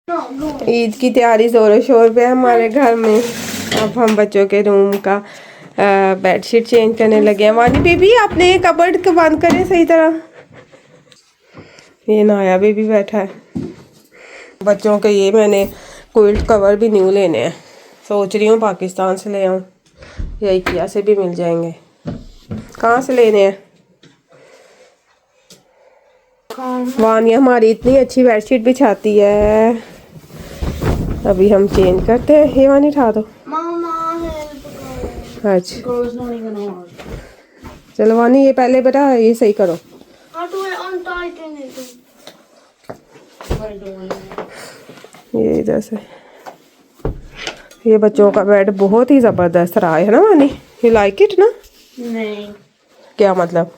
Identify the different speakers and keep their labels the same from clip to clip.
Speaker 1: ईद की तैयारी जोरों शोर पे है हमारे घर में। अब हम बच्चों के रूम का बेडशीट चेंज करने लगे हैं। वानी बेबी आपने कबर्ड को बंद करें सही तरह। ये नया बेबी बैठा है। बच्चों के ये मैंने क्विल्ट कवर भी न्यू लेने हैं। सोच रही हूँ पाकिस्तान से ले आऊँ या इकिया से भी मिल जाएंगे। कहाँ से लेने हैं? वानिया हमारी इतनी अच्छी बेडशीट बिछाती है। अभी हम चेंज करते हैं। ये वानी उठा दो। अच्छा चलो वानी ये पहले बेटा ये सही करो। ये इधर से ये बच्चों का बेड बहुत ही जबरदस्त रहा है ना वानी? यू लाइक इट ना?
Speaker 2: नहीं
Speaker 1: क्या मतलब?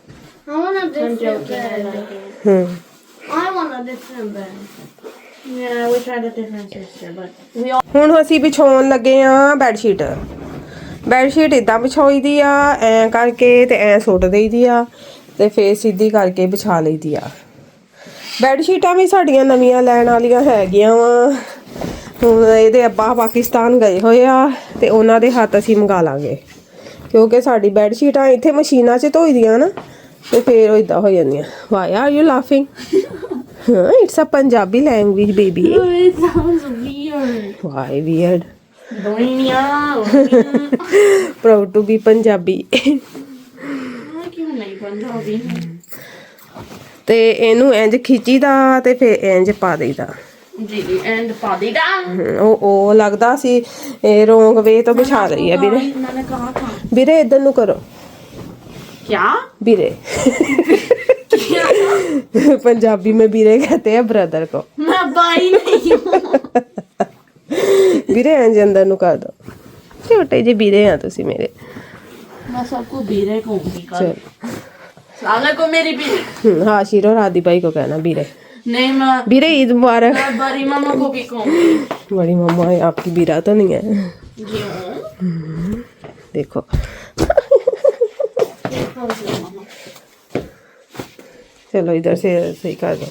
Speaker 1: ਹੁਣ ਅਸੀਂ ਵਿਛਾਉਣ ਲੱਗੇ ਆ ਬੈਡਸ਼ੀਟ। ਬੈਡਸ਼ੀਟ ਇਦਾਂ ਵਿਛਾਈ ਦੀ ਆ ਐ ਕਰਕੇ ਤੇ ਐ ਸੁੱਟ ਦੇਈਦੀ ਆ ਤੇ ਫੇਰ ਸਿੱਧੀ ਕਰਕੇ ਵਿਛਾ ਲਈਦੀ ਆ। ਬੈਡਸ਼ੀਟਾਂ ਵੀ ਸਾਡੀਆਂ ਨਵੀਆਂ ਲੈਣ ਵਾਲੀਆਂ ਹੈਗੀਆਂ ਵਾ। ਹੁਣ ਇਹਦੇ ਅੱਬਾ ਪਾਕਿਸਤਾਨ ਗਏ ਹੋਏ ਆ ਤੇ ਉਹਨਾਂ ਦੇ ਹੱਥ ਅਸੀਂ ਮੰਗਾ ਲਾਂਗੇ ਕਿਉਂਕਿ ਸਾਡੀ ਬੈਡਸ਼ੀਟਾਂ ਇੱਥੇ ਮਸ਼ੀਨਾਂ 'ਚ ਧੋਈ ਦੀਆਂ ਨਾ ਤੇ ਫੇਰ ਉਹ ਇਦਾਂ ਹੋ ਜਾਂਦੀਆਂ। Why are you laughing? It's a Punjabi language, baby.
Speaker 2: Oh, it sounds weird.
Speaker 1: Why weird?
Speaker 2: Doinia.
Speaker 1: Proud to be Punjabi.
Speaker 2: क्यों नहीं पंजाबी?
Speaker 1: ਤੇ ਇਹਨੂੰ ਇੰਜ ਖਿੱਚੀਦਾ ਤੇ ਫਿਰ ਇੰਜ ਪਾ ਦੇਈਦਾ।
Speaker 2: ਜੀ ਐਂਡ ਪਾ ਦੇਈਦਾ।
Speaker 1: ਉਹ ਲੱਗਦਾ ਸੀ ਇਹ ਰੋਂਗ ਵੇ ਤੋਂ ਬਿਛਾ ਰਹੀ ਹੈ ਵੀਰੇ।
Speaker 2: मैंने कहा था
Speaker 1: ਵੀਰੇ ਇਧਰ ਨੂੰ ਕਰੋ।
Speaker 2: क्या?
Speaker 1: ਵੀਰੇ पंजाबी में बीरे कहते हैं ब्रदर को।
Speaker 2: मैं बाई नहीं हूँ।
Speaker 1: बीरे इंज अंदर नु कर दो। छोटे जे बीरे हैं तुसी मेरे।
Speaker 2: मैं सबको बीरे कहूँगी कल। साले को मेरी बीरे।
Speaker 1: हाँ शीरो राधी भाई को कहना बीरे।
Speaker 2: नहीं मैं
Speaker 1: बीरे ईद मुबारक।
Speaker 2: मैं बड़ी मामा को भी कहूँगी।
Speaker 1: बड़ी मामा आपकी बीरा तो नहीं है?
Speaker 2: क्यों?
Speaker 1: देखो चलो इधर से सही कर दो।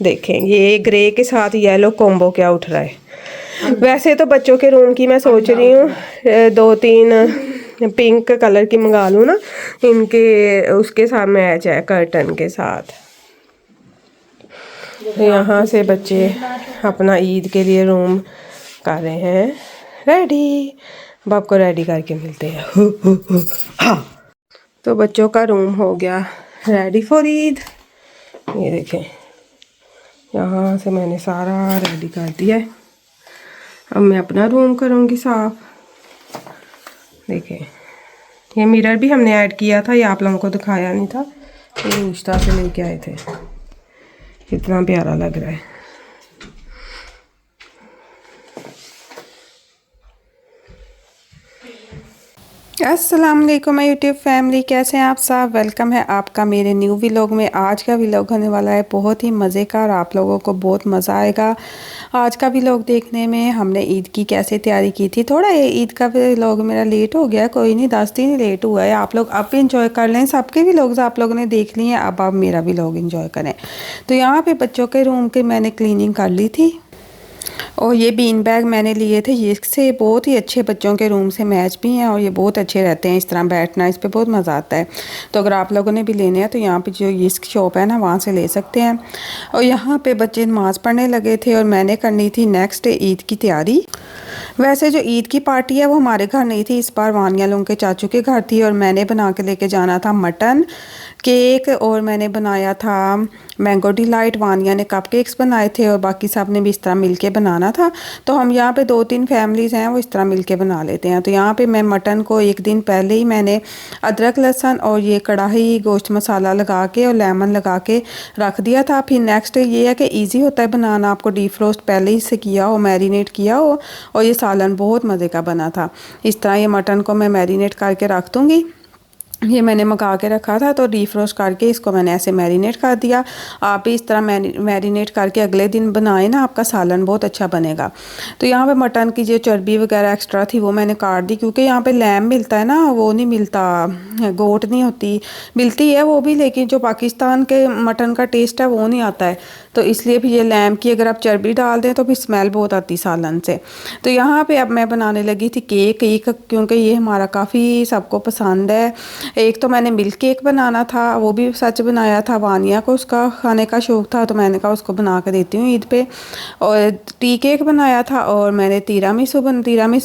Speaker 1: देखें ये ग्रे के साथ येलो कॉम्बो क्या उठ रहा है। वैसे तो बच्चों के रूम की मैं सोच रही हूँ 2-3 पिंक कलर की मंगा लूँ ना इनके उसके साथ मैच है कर्टन के साथ। यहाँ से बच्चे अपना ईद के लिए रूम कर रहे हैं रेडी। अब आपको रेडी करके मिलते हैं। हाँ तो बच्चों का रूम हो गया रेडी फॉर ईद। ये देखें यहाँ से मैंने सारा रेडी कर दिया है। अब मैं अपना रूम करूँगी साफ। देखें ये मिरर भी हमने ऐड किया था, ये आप लोगों को दिखाया नहीं था। ये उस्ता से लेके आए थे। कितना प्यारा लग रहा है। अस्सलाम वालेकुम माय यूट्यूब फैमिली, कैसे हैं आप सब? वेलकम है आपका मेरे न्यू व्लॉग में। आज का व्लॉग होने वाला है बहुत ही मज़े का और आप लोगों को बहुत मज़ा आएगा आज का व्लॉग देखने में। हमने ईद की कैसे तैयारी की थी। थोड़ा ये ईद का व्लॉग मेरा लेट हो गया, कोई नहीं 10 दिन लेट हुआ है। आप लोग अब इंजॉय कर लें। सबके व्लॉग्स आप लोगों ने देख लिए हैं, अब आप मेरा व्लॉग इंजॉय करें। तो यहाँ पर बच्चों के रूम की मैंने क्लीनिंग कर ली थी और ये बीन बैग मैंने लिए थे। ये इससे बहुत ही अच्छे बच्चों के रूम से मैच भी हैं और ये बहुत अच्छे रहते हैं। इस तरह बैठना इस पे बहुत मज़ा आता है। तो अगर आप लोगों ने भी लेने हैं तो यहाँ पे जो ये शॉप है ना वहाँ से ले सकते हैं। और यहाँ पे बच्चे नमाज़ पढ़ने लगे थे और मैंने करनी थी नेक्स्ट डे ईद की तैयारी। वैसे जो ईद की पार्टी है वो हमारे घर नहीं थी, इस बार वानिया लोगों के चाचू के घर थी। और मैंने बना के लेके जाना था मटन केक और मैंने बनाया था मैंगो डिलाइट। वानिया ने कपकेक्स बनाए थे और बाकी सब ने भी इस तरह मिलके बनाना था। तो हम यहाँ पे 2-3 फैमिलीज़ हैं वो इस तरह मिलके बना लेते हैं। तो यहाँ पे मैं मटन को एक दिन पहले ही मैंने अदरक लहसुन और ये कढ़ाई गोश्त मसाला लगा के और लेमन लगा के रख दिया था। फिर नेक्स्ट ये है कि ईजी होता है बनाना। आपको डीप फ्रोस्ट पहले ही से किया हो, मैरिनेट किया हो। और ये सालन बहुत मज़े का बना था। इस तरह ये मटन को मैं मैरिनेट करके रख दूँगी। ये मैंने मंगा के रखा था तो डीफ्रोस्ट करके इसको मैंने ऐसे मैरिनेट कर दिया। आप भी इस तरह मैरिनेट करके अगले दिन बनाएं ना, आपका सालन बहुत अच्छा बनेगा। तो यहाँ पे मटन की जो चर्बी वगैरह एक्स्ट्रा थी वो मैंने काट दी क्योंकि यहाँ पे लैम मिलता है ना, वो नहीं मिलता, गोट नहीं होती, मिलती है वो भी, लेकिन जो पाकिस्तान के मटन का टेस्ट है वो नहीं आता है। तो इसलिए भी ये लैम्प की अगर आप चर्बी डाल दें तो फिर स्मेल बहुत आती सालन से। तो यहाँ पे अब मैं बनाने लगी थी केक क्योंकि ये हमारा काफ़ी सबको पसंद है। एक तो मैंने मिल्क केक बनाना था, वो भी सच बनाया था, वानिया को उसका खाने का शौक़ था तो मैंने कहा उसको बना के देती हूँ ईद पे। और टी केक बनाया था और मैंने तीरामिसू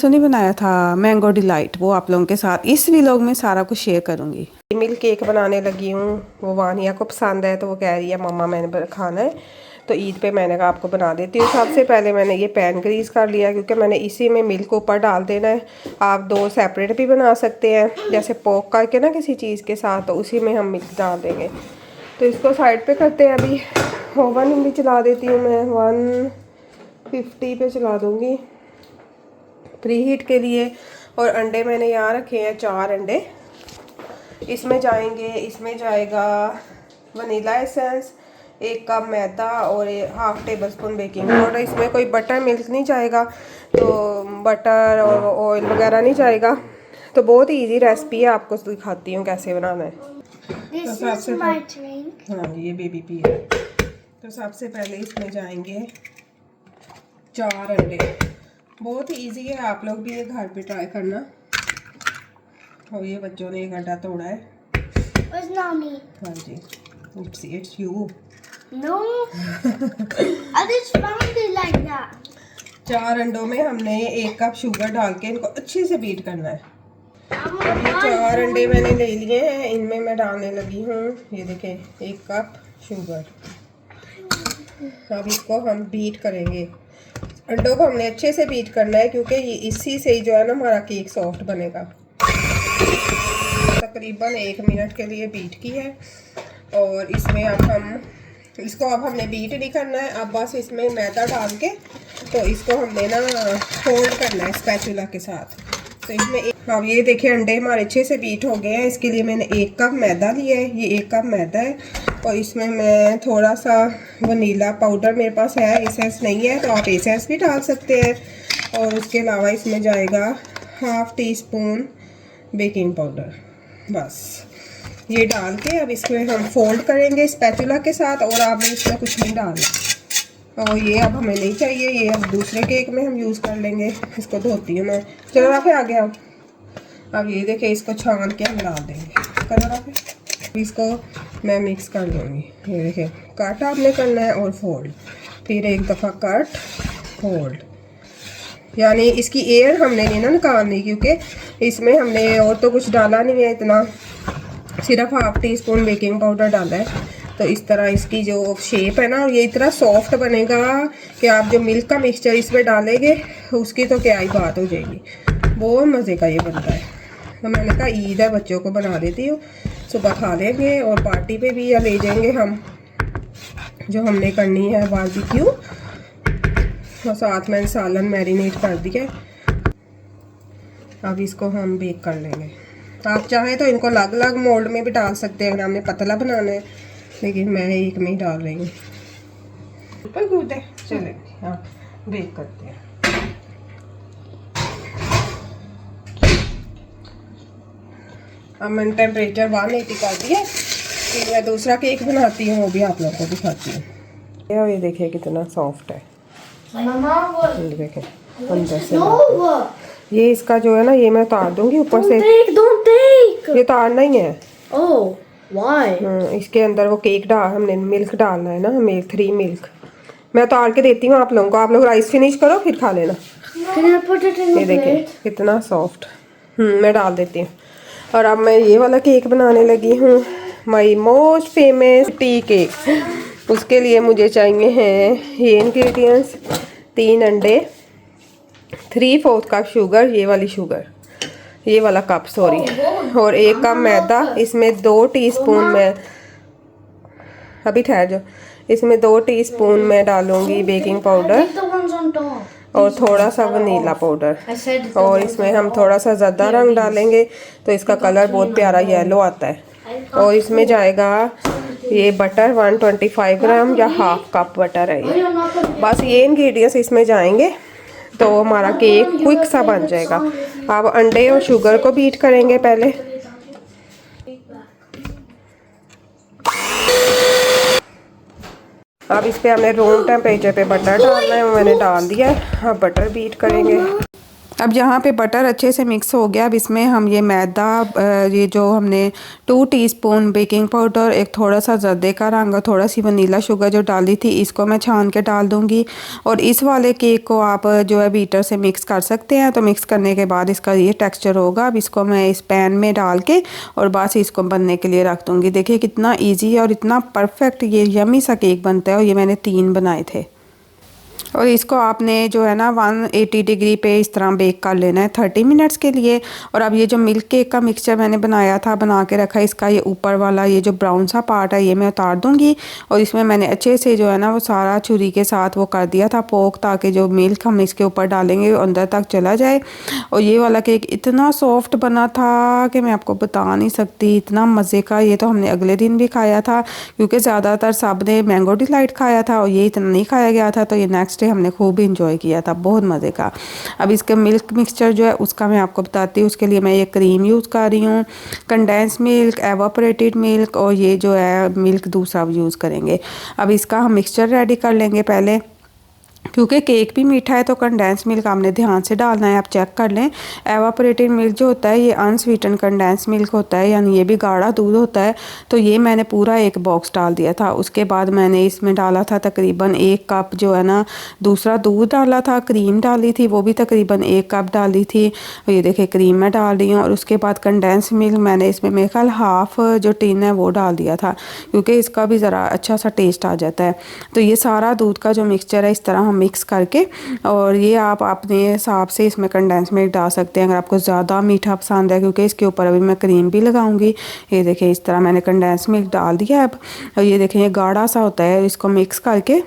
Speaker 1: नहीं बनाया था, मैंगो डिलाइट, वो आप लोगों के साथ इस व्लॉग में सारा कुछ शेयर करूँगी। मिल्क केक बनाने लगी हूँ, वो वानिया को पसंद है तो वो कह रही है मम्मा मैंने खाना है, तो ईद पे मैंने कहा आपको बना देती हूँ। सबसे पहले मैंने ये पैन ग्रीस कर लिया क्योंकि मैंने इसी में मिल्क ऊपर डाल देना है। आप दो सेपरेट भी बना सकते हैं, जैसे पोक करके ना किसी चीज़ के साथ, तो उसी में हम मिल्क डाल देंगे। तो इसको साइड पे करते हैं। अभी ओवन भी चला देती हूँ मैं, 150 पे चला दूँगी प्री हीट के लिए। और अंडे मैंने यहाँ रखे हैं 4 अंडे। इसमें जाएगा वनीला एसेंस, 1 कप मैदा और 1/2 टेबल स्पून बेकिंग पाउडर। इसमें कोई बटर मिल्क नहीं जाएगा, तो बटर और ऑयल वगैरह नहीं जाएगा। तो बहुत इजी रेसिपी है, आपको दिखाती हूँ कैसे बनाना है। तो सबसे हाँ ये बेबी पी है। तो सबसे पहले इसमें जाएंगे 4 अंडे। बहुत ही इजी है, आप लोग भी ये घर पे ट्राई करना। और ये बच्चों ने 1 अंडा तोड़ा है। हाँ जी, it's you.
Speaker 3: No, I just found it like that.
Speaker 1: 4 अंडों में हमने 1 कप शुगर डाल के इनको अच्छे से बीट करना है। अभी 4 अंडे मैंने ले लिए हैं, इनमें मैं डालने लगी हूँ, ये देखें 1 कप शुगर। अब इसको हम बीट करेंगे। अंडों को हमने अच्छे से बीट करना है क्योंकि इसी से ही जो है ना हमारा केक सॉफ्ट बनेगा। तकरीबन 1 मिनट के लिए बीट की है। और इसमें अब इसको हमने बीट नहीं करना है, अब बस इसमें मैदा डाल के तो इसको हमने ना फोल्ड करना है स्पैचुला के साथ। तो इसमें अब ये देखिए अंडे हमारे अच्छे से बीट हो गए हैं। इसके लिए मैंने 1 कप मैदा लिया है, ये 1 कप मैदा है। और इसमें मैं थोड़ा सा वनीला पाउडर मेरे पास है, एसेंस नहीं है तो आप एसेंस भी डाल सकते हैं। और उसके अलावा इसमें जाएगा 1/2 टीस्पून बेकिंग पाउडर। बस ये डाल के अब इसमें हम फोल्ड करेंगे स्पैचुला के साथ, और आपने इसमें कुछ नहीं डालना। और ये अब हमें नहीं चाहिए, ये अब दूसरे केक में हम यूज़ कर लेंगे। इसको धोती हूँ मैं। चलो राफे आ गया। अब ये देखिए इसको छान के हम डाल देंगे। करो राफे। इसको मैं मिक्स कर लूँगी। ये देखिए कट आपने करना है और फोल्ड, फिर एक दफ़ा कट फोल्ड, यानी इसकी एयर हमने नहीं ना निकालनी क्योंकि इसमें हमने और तो कुछ डाला नहीं है, इतना सिर्फ 1/2 टीस्पून बेकिंग पाउडर डाला है। तो इस तरह इसकी जो शेप है ना, ये इतना सॉफ्ट बनेगा कि आप जो मिल्क का मिक्सचर इसमें डालेंगे उसकी तो क्या ही बात हो जाएगी। बहुत मज़े का ये बनता है। तो मैंने कहा ईद है, बच्चों को बना देती हूँ, सुबह खा लेंगे और पार्टी पे भी या ले जाएंगे हम, जो हमने करनी है बारबेक्यू। और साथ में सालन मैरिनेट कर दिया। अब इसको हम बेक कर लेंगे। आप चाहें तो इनको अलग अलग मोल्ड में भी डाल सकते हैं अगर हमने पतला बनाना है, लेकिन मैं एक में ही डाल रही हूँ। ऊपर कूद है, चले हाँ बेक करते हैं। अब मैंने टेम्परेचर 180 कर दिया। फिर मैं दूसरा केक बनाती हूँ, वो भी आप लोगों को दिखाती हूँ। ये देखिए कितना सॉफ्ट है। देखें अंदर से ये इसका जो है ना, ये मैं उतार दूंगी ऊपर से।
Speaker 3: Don't take.
Speaker 1: ये उतारना ही है।
Speaker 3: Oh, why?
Speaker 1: इसके अंदर वो केक हमने मिल्क डालना है ना, मिल्क 3 मिल्क। मैं उतार के देती हूँ आप लोगों को। आप लोग राइस फिनिश करो फिर खा लेना।
Speaker 3: Can I put it in
Speaker 1: ये
Speaker 3: the
Speaker 1: देखिए
Speaker 3: plate?
Speaker 1: कितना सॉफ्ट। मैं डाल देती हूँ। और अब मैं ये वाला केक बनाने लगी हूँ, my most famous tea cake. उसके लिए मुझे चाहिए हैं ये इंग्रेडिएंट्स, 3 अंडे, 3/4 कप शुगर, ये वाली शुगर, ये वाला कप सॉरी, और 1 कप मैदा। इसमें 2 टीस्पून मैं अभी ठहर जाओ, इसमें 2 टीस्पून मैं डालूंगी baking powder
Speaker 3: Take the ones on top.
Speaker 1: और थोड़ा सा vanilla powder.
Speaker 3: I said the
Speaker 1: और
Speaker 3: ones
Speaker 1: इसमें
Speaker 3: on
Speaker 1: हम
Speaker 3: top.
Speaker 1: थोड़ा सा ज़्यादा रंग डालेंगे तो इसका कलर बहुत प्यारा येलो आता है। और इसमें जाएगा ये बटर 125 ग्राम या 1/2 कप बटर है ये। बस ये इंग्रेडिएंट्स इसमें जाएंगे तो हमारा केक क्विक सा बन जाएगा। अब अंडे और शुगर को बीट करेंगे पहले। अब इस पर हमने रूम टेम्परेचर पे बटर डालना है, वो मैंने डाल दिया है। अब बटर बीट करेंगे। अब यहाँ पे बटर अच्छे से मिक्स हो गया। अब इसमें हम ये मैदा, ये जो हमने 2 टीस्पून बेकिंग पाउडर, एक थोड़ा सा जर्दे का रंग और थोड़ा सी वनीला शुगर जो डाली थी, इसको मैं छान के डाल दूँगी। और इस वाले केक को आप जो है बीटर से मिक्स कर सकते हैं। तो मिक्स करने के बाद इसका ये टेक्सचर होगा। अब इसको मैं इस पैन में डाल के और बस इसको बनने के लिए रख दूँगी। देखिए कितना ईजी है और इतना परफेक्ट ये यमी सा केक बनता है। और ये मैंने 3 बनाए थे। और इसको आपने जो है ना 180 डिग्री पे इस तरह बेक कर लेना है 30 मिनट्स के लिए। और अब ये जो मिल्क केक का मिक्सचर मैंने बनाया था, बना के रखा है, इसका ये ऊपर वाला ये जो ब्राउन सा पार्ट है ये मैं उतार दूंगी। और इसमें मैंने अच्छे से जो है ना वो सारा छुरी के साथ वो कर दिया था पोक, ताकि जो मिल्क हम इसके ऊपर डालेंगे वो अंदर तक चला जाए। और ये वाला केक इतना सॉफ्ट बना था कि मैं आपको बता नहीं सकती, इतना मज़े का। ये तो हमने अगले दिन भी खाया था, क्योंकि ज़्यादातर सब ने मैंगो डिलाइट खाया था और ये इतना नहीं खाया गया था। तो ये नेक्स्ट डे हमने खूब इंजॉय किया था, बहुत मज़े का। अब इसका मिल्क मिक्सचर जो है उसका मैं आपको बताती हूँ। उसके लिए मैं ये क्रीम यूज़ कर रही हूँ, कंडेंस मिल्क, एवापोरेटेड मिल्क, और ये जो है मिल्क दूसरा यूज़ करेंगे। अब इसका हम मिक्सचर रेडी कर लेंगे पहले, क्योंकि केक भी मीठा है तो कंडेंस मिल्क आपने ध्यान से डालना है। आप चेक कर लें। एवापोरेटेड मिल्क जो होता है ये अनस्वीटन कंडेंस मिल्क होता है, यानी ये भी गाढ़ा दूध होता है। तो ये मैंने पूरा एक बॉक्स डाल दिया था। उसके बाद मैंने इसमें डाला था तकरीबन 1 कप जो है ना दूसरा दूध डाला था, क्रीम डाली थी वो भी तकरीबन 1 कप डाली थी। और ये देखिए क्रीम मैं डाल रही हूँ। और उसके बाद कंडेंस मिल्क मैंने इसमें मेरे ख्याल हाफ़ जो टिन है वो डाल दिया था, क्योंकि इसका भी ज़रा अच्छा सा टेस्ट आ जाता है। तो ये सारा दूध का जो मिक्सचर है इस तरह हम मिक्स करके, और ये आप अपने हिसाब से इसमें कंडेंस मिल्क डाल सकते हैं अगर आपको ज़्यादा मीठा पसंद है, क्योंकि इसके ऊपर अभी मैं क्रीम भी लगाऊंगी। ये देखिए इस तरह मैंने कंडेंस मिल्क डाल दिया है अब। और ये देखें ये गाढ़ा सा होता है, इसको मिक्स करके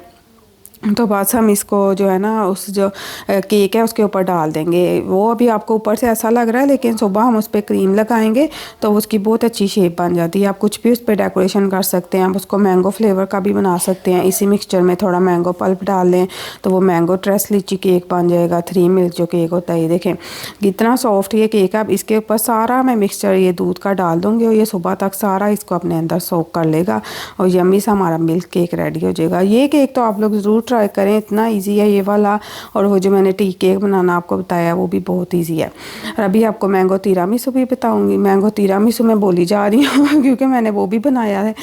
Speaker 1: तो बस हम इसको जो है ना उस जो केक है उसके ऊपर डाल देंगे। वो अभी आपको ऊपर से ऐसा लग रहा है, लेकिन सुबह हम उस पर क्रीम लगाएंगे तो उसकी बहुत अच्छी शेप बन जाती है। आप कुछ भी उस पर डेकोरेशन कर सकते हैं। आप उसको मैंगो फ्लेवर का भी बना सकते हैं। इसी मिक्सचर में थोड़ा मैंगो पल्प डाल लें तो वो मैंगो ट्रेस लीची केक बन जाएगा। 3 मिल्क जो केक होता है, ये देखें कितना सॉफ्ट ये केक है। अब इसके ऊपर सारा मैं मिक्सचर ये दूध का डाल दूँगी और ये सुबह तक सारा इसको अपने अंदर सोक कर लेगा और यम्मी सा हमारा मिल्क केक रेडी हो जाएगा। ये केक तो आप लोग ज़रूर ट्राई करें, इतना इजी है ये वाला। और वो जो मैंने टी केक बनाना आपको बताया वो भी बहुत इजी है। और अभी आपको मैंगो तिरामिसू भी बताऊंगी। मैंगो तिरामिसू मैं बोली जा रही हूँ क्योंकि मैंने वो भी बनाया है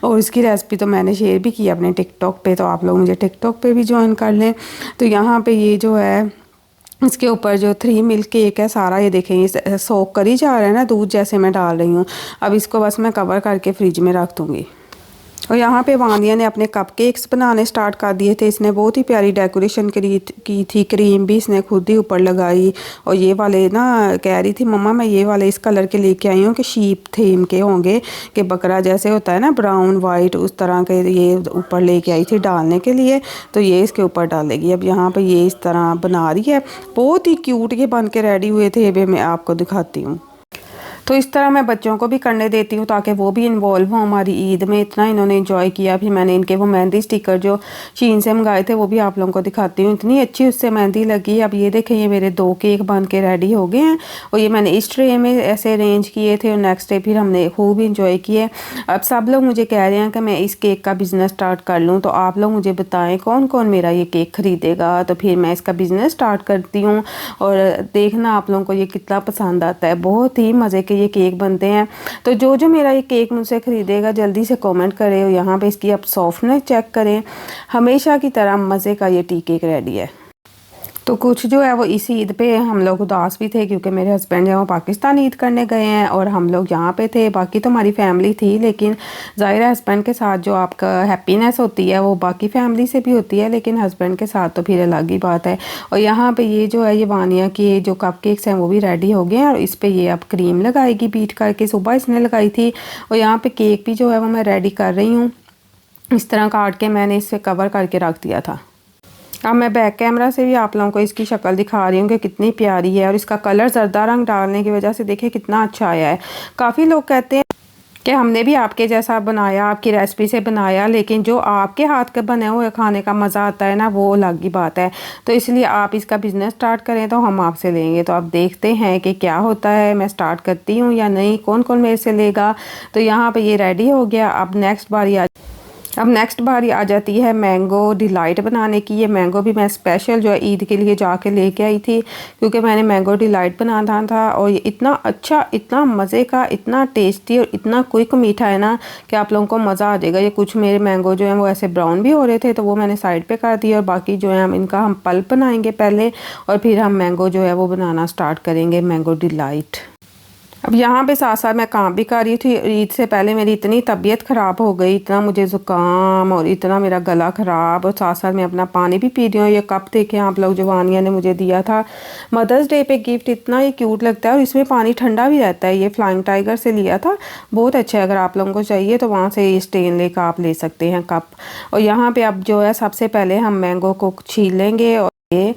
Speaker 1: और इसकी रेसिपी तो मैंने शेयर भी की अपने टिकटॉक पे, तो आप लोग मुझे टिकटॉक पे भी ज्वाइन कर लें। तो यहाँ पे ये जो है इसके ऊपर जो 3 मिल्क केक है सारा, ये देखें ये सोक करी जा रहा है ना दूध जैसे मैं डाल रही हूँ। अब इसको बस मैं कवर करके फ्रिज में रख दूँगी। और यहाँ पे वानिया ने अपने कप केक्स बनाने स्टार्ट कर दिए थे। इसने बहुत ही प्यारी डेकोरेशन की थी, क्रीम भी इसने खुद ही ऊपर लगाई। और ये वाले ना कह रही थी मम्मा मैं ये वाले इस कलर के लेके आई हूँ कि शीप थीम के होंगे, कि बकरा जैसे होता है ना ब्राउन वाइट, उस तरह के ये ऊपर लेके आई थी डालने के लिए। तो ये इसके ऊपर डालेगी। अब यहाँ पर ये इस तरह बना रही है, बहुत ही क्यूट ये बन के रेडी हुए थे। ये मैं आपको दिखाती हूँ। तो इस तरह मैं बच्चों को भी करने देती हूँ ताकि वो भी इन्वॉल्व हों हमारी ईद में। इतना इन्होंने एंजॉय किया। फिर मैंने इनके वो मेहंदी स्टिकर जो चीन से मंगाए थे वो भी आप लोगों को दिखाती हूँ, इतनी अच्छी उससे मेहंदी लगी। अब ये देखें ये मेरे 2 केक बन के रेडी हो गए हैं और ये मैंने इस ट्रे में ऐसे अरेंज किए थे और नेक्स्ट डे फिर हमने खूब इंजॉय किए। अब सब लोग मुझे कह रहे हैं कि मैं इस केक का बिज़नेस स्टार्ट कर लूँ, तो आप लोग मुझे बताएँ कौन कौन मेरा ये केक ख़रीदेगा, तो फिर मैं इसका बिज़नेस स्टार्ट करती हूँ। और देखना आप लोगों को ये कितना पसंद आता है। बहुत ही मज़े के ये केक बनते हैं। तो जो जो मेरा ये केक मुझसे ख़रीदेगा जल्दी से कमेंट करें। और यहाँ पे इसकी आप सॉफ्टनेस चेक करें। हमेशा की तरह मज़े का ये टी केक रेडी है। तो कुछ जो है वो इसी ईद पे हम लोग उदास भी थे क्योंकि मेरे हस्बैंड जो है वो पाकिस्तान ईद करने गए हैं और हम लोग यहाँ पे थे। बाकी तो हमारी फैमिली थी, लेकिन ज़ाहिर है हस्बैंड के साथ जो आपका हैप्पीनेस होती है वो बाकी फैमिली से भी होती है, लेकिन हस्बैंड के साथ तो फिर अलग ही बात है। और यहाँ पे ये जो है ये वानिया के जो कप केक्स हैं वो भी रेडी हो गए हैं और इस पर ये अब क्रीम लगाएगी बीट करके। सुबह इसने लगाई थी। और यहाँ पर केक भी जो है वो मैं रेडी कर रही हूँ। इस तरह काट के मैंने इसे कवर करके रख दिया था। अब मैं बैक कैमरा से भी आप लोगों को इसकी शक्ल दिखा रही हूँ कि कितनी प्यारी है। और इसका कलर जर्दा रंग डालने की वजह से देखिए कितना अच्छा आया है। काफ़ी लोग कहते हैं कि हमने भी आपके जैसा बनाया, आपकी रेसिपी से बनाया, लेकिन जो आपके हाथ के बने हुए खाने का मज़ा आता है ना वो अलग ही बात है। तो इसलिए आप इसका बिज़नेस स्टार्ट करें तो हम आपसे लेंगे। तो अब देखते हैं कि क्या होता है, मैं स्टार्ट करती हूँ या नहीं, कौन कौन मेरे से लेगा। तो यहाँ पर ये रेडी हो गया। अब नेक्स्ट बारी अब नेक्स्ट बारी आ जाती है मैंगो डिलाइट बनाने की। ये मैंगो भी मैं स्पेशल जो है ईद के लिए जाके लेके आई थी, क्योंकि मैंने मैंगो डिलाइट बनाना था और ये इतना अच्छा, इतना मज़े का, इतना टेस्टी और इतना क्विक मीठा है ना कि आप लोगों को मज़ा आ जाएगा। ये कुछ मेरे मैंगो जो हैं वो ऐसे ब्राउन भी हो रहे थे, तो वो मैंने साइड पे कर दिया और बाकी जो है हम पल्प बनाएंगे पहले और फिर हम मैंगो जो है वो बनाना स्टार्ट करेंगे, मैंगो डिलाइट। अब यहाँ पे साथ साथ मैं काम भी कर रही थी। ईद से पहले मेरी इतनी तबीयत ख़राब हो गई, इतना मुझे ज़ुकाम और इतना मेरा गला ख़राब, और साथ साथ मैं अपना पानी भी पी रही हूँ। ये कप देखें आप लोग, जो वानिया ने मुझे दिया था मदर्स डे पे गिफ्ट, इतना ये क्यूट लगता है और इसमें पानी ठंडा भी रहता है। ये फ्लाइंग टाइगर से लिया था, बहुत अच्छा है। अगर आप लोगों को चाहिए तो वहाँ से स्टेनले का आप ले सकते हैं कप। और यहाँ पर अब जो है सबसे पहले हम मैंगो को छील लेंगे और ये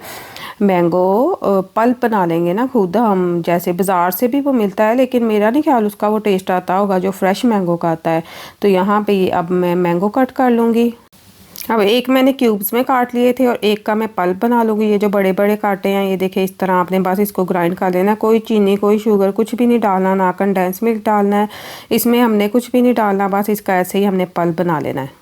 Speaker 1: मैंगो पल्प बना लेंगे ना खुद हम, जैसे बाज़ार से भी वो मिलता है, लेकिन मेरा नहीं ख्याल उसका वो टेस्ट आता होगा जो फ्रेश मैंगो का आता है। तो यहाँ पे अब मैं मैंगो कट कर लूँगी। अब एक मैंने क्यूब्स में काट लिए थे और एक का मैं पल्प बना लूँगी। ये जो बड़े बड़े काटे हैं ये देखिए, इस तरह आपने बस इसको ग्राइंड कर लेना। कोई चीनी, कोई शुगर, कुछ भी नहीं डालना, ना कंडेंस मिल्क डालना है इसमें, हमने कुछ भी नहीं डालना, बस इसका ऐसे ही हमने पल्प बना लेना है।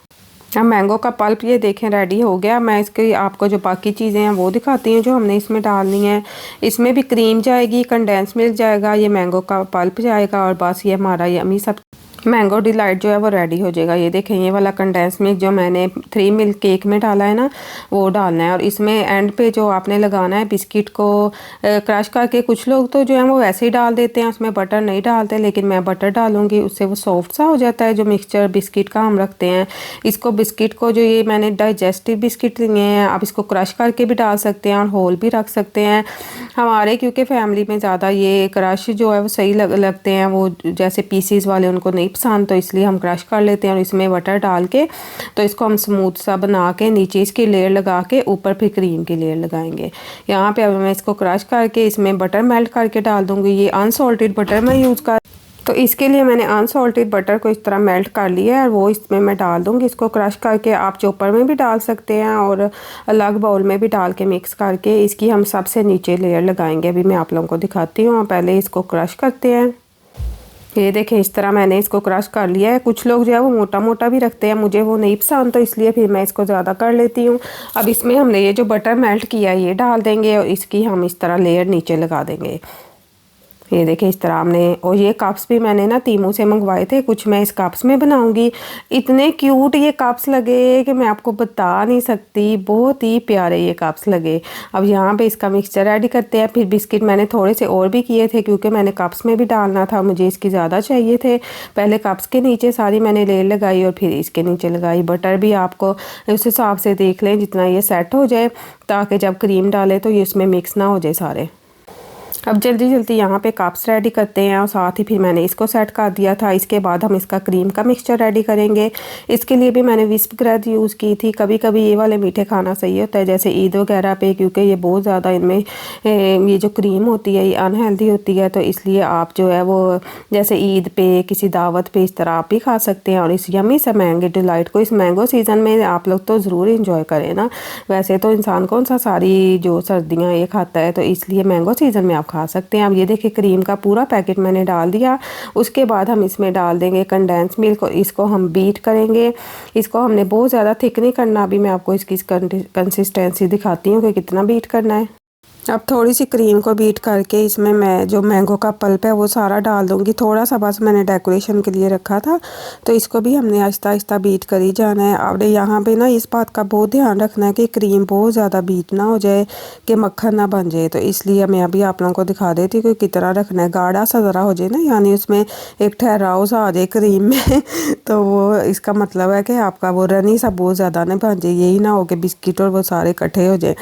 Speaker 1: अब मैंगो का पल्प ये देखें रेडी हो गया। मैं इसकी आपको जो बाकी चीज़ें हैं वो दिखाती हूँ जो हमने इसमें डालनी है। इसमें भी क्रीम जाएगी, कंडेंस मिल्क जाएगा, ये मैंगो का पल्प जाएगा और बस ये हमारा यम्मी सब मैंगो डिलाइट जो है वो रेडी हो जाएगा। ये देखें, ये वाला कंडेंस मिल्क जो मैंने 3 मिल्क केक में डाला है ना, वो डालना है। और इसमें एंड पे जो आपने लगाना है बिस्किट को क्रश करके। कुछ लोग तो जो है वो वैसे ही डाल देते हैं, उसमें बटर नहीं डालते, लेकिन मैं बटर डालूंगी, उससे वो सॉफ्ट सा हो जाता है जो मिक्सचर बिस्किट का हम रखते हैं। इसको बिस्किट को जो ये मैंने डाइजेस्टिव बिस्किट लिए हैं, आप इसको क्रश करके भी डाल सकते हैं और होल भी रख सकते हैं। हमारे क्योंकि फैमिली में ज़्यादा ये क्रश जो है वो सही लगते हैं, वो जैसे पीसीज वाले उनको नहीं पसंद, तो इसलिए हम क्रश कर लेते हैं और इसमें बटर डाल के तो इसको हम स्मूथ सा बना के नीचे इसकी लेयर लगा के ऊपर फिर क्रीम की लेयर लगाएंगे। यहाँ पे अब मैं इसको क्रश करके इसमें बटर मेल्ट करके डाल दूँगी। ये अनसॉल्टेड बटर मैं यूज़ कर, तो इसके लिए मैंने अनसॉल्टेड बटर को इस तरह मेल्ट कर लिया है और वो इसमें मैं डाल दूँगी। इसको क्रश करके आप चॉपर में भी डाल सकते हैं और अलग बाउल में भी डाल के मिक्स करके इसकी हम सबसे नीचे लेयर लगाएंगे। अभी मैं आप लोगों को दिखाती हूँ। पहले इसको क्रश करते हैं। ये देखें, इस तरह मैंने इसको क्रश कर लिया है। कुछ लोग जो है वो मोटा मोटा भी रखते हैं, मुझे वो नहीं पसंद, तो इसलिए फिर मैं इसको ज़्यादा कर लेती हूँ। अब इसमें हमने ये जो बटर मेल्ट किया है ये डाल देंगे और इसकी हम इस तरह लेयर नीचे लगा देंगे। ये देखिए इस तरह हमने, और ये कप्स भी मैंने ना तीमू से मंगवाए थे, कुछ मैं इस कप्स में बनाऊंगी। इतने क्यूट ये कप्स लगे कि मैं आपको बता नहीं सकती, बहुत ही प्यारे ये कप्स लगे। अब यहाँ पे इसका मिक्सचर रेडी करते हैं। फिर बिस्किट मैंने थोड़े से और भी किए थे क्योंकि मैंने कप्स में भी डालना था, मुझे इसकी ज़्यादा चाहिए थे। पहले कप्स के नीचे सारी मैंने लेयर लगाई और फिर इसके नीचे लगाई। बटर भी आपको उस हिसाब से देख लें जितना ये सेट हो जाए, ताकि जब क्रीम डालें तो ये इसमें मिक्स ना हो जाए सारे। अब जल्दी जल्दी यहाँ पे कप्स रेडी करते हैं और साथ ही फिर मैंने इसको सेट कर दिया था। इसके बाद हम इसका क्रीम का मिक्सचर रेडी करेंगे। इसके लिए भी मैंने विस्प क्रेड यूज़ की थी। कभी कभी ये वाले मीठे खाना सही होता है, जैसे ईद वगैरह पे, क्योंकि ये बहुत ज़्यादा इनमें ये जो क्रीम होती है ये अनहेल्दी होती है, तो इसलिए आप जो है वो जैसे ईद पे, किसी दावत पे, इस तरह आप भी खा सकते हैं। और इस यम्मी से मैंगो डिलाइट को इस मैंगो सीज़न में आप लोग तो ज़रूर इंजॉय करें ना। वैसे तो इंसान कौन सा सारी जो सर्दियाँ ये खाता है, तो इसलिए मैंगो सीज़न में आप खा सकते हैं। अब ये देखिए क्रीम का पूरा पैकेट मैंने डाल दिया। उसके बाद हम इसमें डाल देंगे कंडेंस मिल्क और इसको हम बीट करेंगे। इसको हमने बहुत ज़्यादा थिक नहीं करना। अभी मैं आपको इसकी कंसिस्टेंसी दिखाती हूँ कि कितना बीट करना है। अब थोड़ी सी क्रीम को बीट करके इसमें मैं जो मैंगो का पल्प है वो सारा डाल दूँगी। थोड़ा सा बस मैंने डेकोरेशन के लिए रखा था, तो इसको भी हमने आहिस्ता आहिस्ता बीट कर ही जाना है। अब यहाँ पे ना इस बात का बहुत ध्यान रखना है कि क्रीम बहुत ज़्यादा बीट ना हो जाए कि मक्खन ना बन जाए, तो इसलिए मैं अभी आप लोगों को दिखा देती हूँ कि कितना रखना है। गाढ़ा सा ज़रा हो जाए ना, यानी उसमें एक ठहराव सा आ जाए क्रीम में तो वो इसका मतलब है कि आपका वो रनी सा बहुत ज़्यादा ना बन जाए, यही ना हो कि बिस्किट और वो सारे इकट्ठे हो जाए।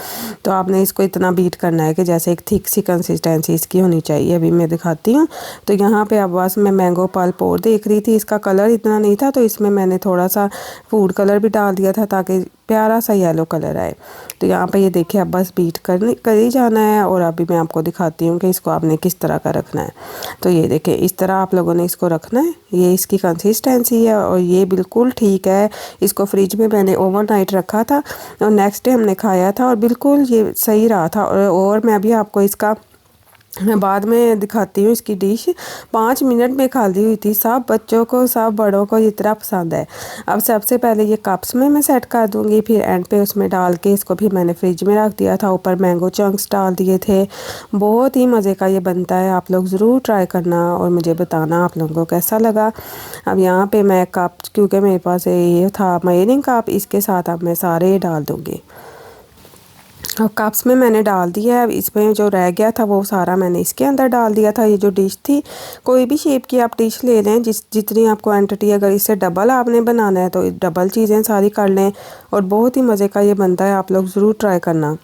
Speaker 1: तो आपने इसको इतना बीट करना है कि जैसे एक थिक सी कंसिस्टेंसी इसकी होनी चाहिए। अभी मैं दिखाती हूँ। तो यहाँ पे अब बस मैं मैंगो पल्प और देख रही थी, इसका कलर इतना नहीं था, तो इसमें मैंने थोड़ा सा फूड कलर भी डाल दिया था ताकि प्यारा सा येलो कलर आए। तो यहाँ पे ये देखिए अब बस बीट कर ही जाना है। और अभी मैं आपको दिखाती हूँ कि इसको आपने किस तरह का रखना है। तो ये देखिए इस तरह आप लोगों ने इसको रखना है। ये इसकी कंसिस्टेंसी है और ये बिल्कुल ठीक है। इसको फ्रिज में मैंने ओवरनाइट रखा था और नेक्स्ट डे हमने खाया था और बिल्कुल ये सही रहा था। और मैं अभी आपको इसका मैं बाद में दिखाती हूँ इसकी डिश। 5 मिनट में खाली हुई थी। सब बच्चों को, सब बड़ों को इतना पसंद है। अब सबसे पहले ये कप्स में मैं सेट कर दूँगी, फिर एंड पे उसमें डाल के इसको फिर मैंने फ्रिज में रख दिया था। ऊपर मैंगो चंक्स डाल दिए थे। बहुत ही मज़े का ये बनता है, आप लोग ज़रूर ट्राई करना और मुझे बताना आप लोगों को कैसा लगा। अब यहाँ पे मैं कप, क्योंकि मेरे पास ये था मेजरिंग कप, इसके साथ अब मैं सारे डाल दूँगी। अब कप्स में मैंने डाल दिया है। अब इसमें जो रह गया था वो सारा मैंने इसके अंदर डाल दिया था। ये जो डिश थी, कोई भी शेप की आप डिश ले लें, जितनी आप क्वांटिटी, अगर इससे डबल आपने बनाना है तो डबल चीज़ें सारी कर लें और बहुत ही मज़े का ये बनता है, आप लोग ज़रूर ट्राई करना।